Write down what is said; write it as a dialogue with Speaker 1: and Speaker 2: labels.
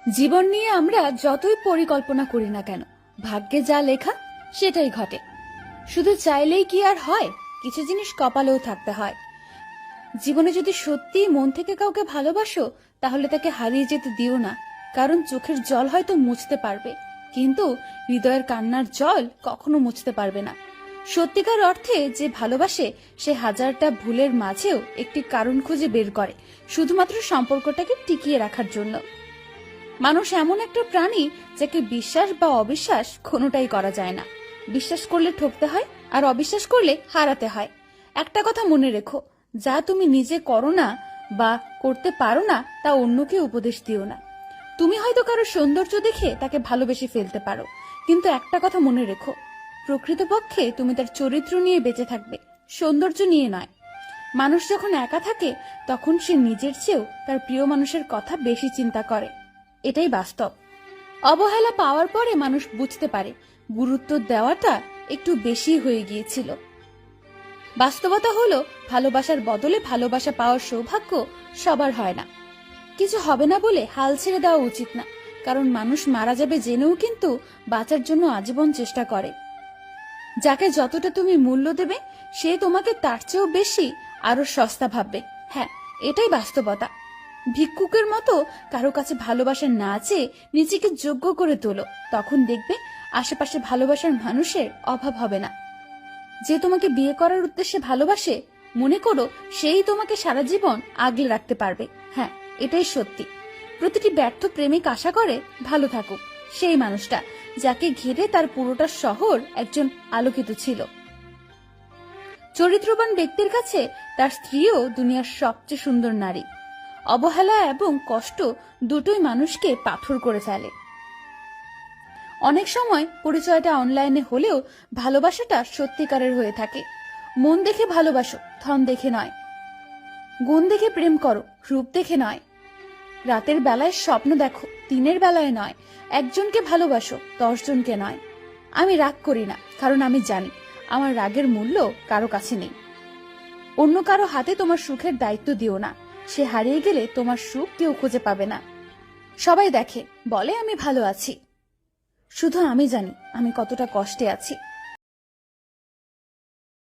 Speaker 1: জীবন নিয়ে আমরা যতই পরিকল্পনা করি না কেন, ভাগ্যে যা লেখা সেটাই ঘটে। শুধু চাইলেই কি আর হয়? কিছু জিনিস কপালেও থাকতে হয়। জীবনে যদি সত্যিই মন থেকে কাউকে ভালোবাসো, তাহলে তাকে হারিয়ে যেতে দিও না। কারণ চোখের জল হয়তো মুছতে পারবে, কিন্তু হৃদয়ের কান্নার জল কখনো মুছতে পারবে না। সত্যিকার অর্থে যে ভালোবাসে, সে হাজারটা ভুলের মাঝেও একটি কারণ খুঁজে বের করে, শুধুমাত্র সম্পর্কটাকে টিকিয়ে রাখার জন্য। মানুষ এমন একটা প্রাণী যাকে বিশ্বাস বা অবিশ্বাস কোনোটাই করা যায় না। বিশ্বাস করলে ঠকতে হয়, আর অবিশ্বাস করলে হারাতে হয়। একটা কথা মনে রেখো, যা তুমি নিজে করো না বা করতে পারো না, তা অন্যকে উপদেশ দিও না। তুমি হয়তো কারো সৌন্দর্য দেখে তাকে ভালোবেসে ফেলতে পারো, কিন্তু একটা কথা মনে রেখো, প্রকৃতপক্ষে তুমি তার চরিত্র নিয়ে বেঁচে থাকবে, সৌন্দর্য নিয়ে নয়। মানুষ যখন একা থাকে, তখন সে নিজের চেয়েও তার প্রিয় মানুষের কথা বেশি চিন্তা করে। এটাই বাস্তব। অবহেলা পাওয়ার পরে মানুষ বুঝতে পারে গুরুত্ব দেওয়াটা একটু বেশি হয়ে গিয়েছিল। বাস্তবতা হলো, ভালোবাসার বদলে ভালোবাসা পাওয়ার সৌভাগ্য সবার হয় না। কিছু হবে না বলে হাল ছেড়ে দেওয়া উচিত না, কারণ মানুষ মারা যাবে জেনেও কিন্তু বাঁচার জন্য আজীবন চেষ্টা করে। যাকে যতটা তুমি মূল্য দেবে, সে তোমাকে তার চেয়েও বেশি আরো সস্তা ভাববে। হ্যাঁ, এটাই বাস্তবতা। ভিক্ষুকের মতো কারো কাছে ভালোবাসা না চেয়ে নিজেকে যোগ্য করে তোলো, তখন দেখবে আশেপাশে ভালোবাসার মানুষের অভাব হবে না। যে তোমাকে বিয়ে করার উদ্দেশ্যে ভালোবাসে, মনে করো সেই তোমাকে সারা জীবন আগলে রাখতে পারবে। হ্যাঁ, এটাই সত্যি। প্রতিটি ব্যর্থ প্রেমিক আশা করে ভালো থাকুক সেই মানুষটা, যাকে ঘিরে তার পুরোটা শহর একজন আলোকিত ছিল। চরিত্রবান ব্যক্তির কাছে তার স্ত্রীও দুনিয়ার সবচেয়ে সুন্দর নারী। অবহেলা এবং কষ্ট দুটোই মানুষকে পাথর করে ফেলে। অনেক সময় পরিচয়টা অনলাইনে হলেও ভালোবাসাটা সত্যিকারের হয়ে থাকে। মন দেখে ভালোবাসো, ধন দেখে নয়। গুণ দেখে প্রেম করো, রূপ দেখে নয়। রাতের বেলায় স্বপ্ন দেখো, দিনের বেলায় নয়। একজনকে ভালোবাসো, 10 জনকে নয়। আমি রাগ করি না, কারণ আমি জানি আমার রাগের মূল্য কারো কাছে নেই। অন্য কারো হাতে তোমার সুখের দায়িত্ব দিও না। সে হারিয়ে গেলে তোমার সুখ কেউ খুঁজে পাবে না। সবাই দেখে, বলে আমি ভালো আছি, শুধু আমি জানি আমি কতটা কষ্টে আছি।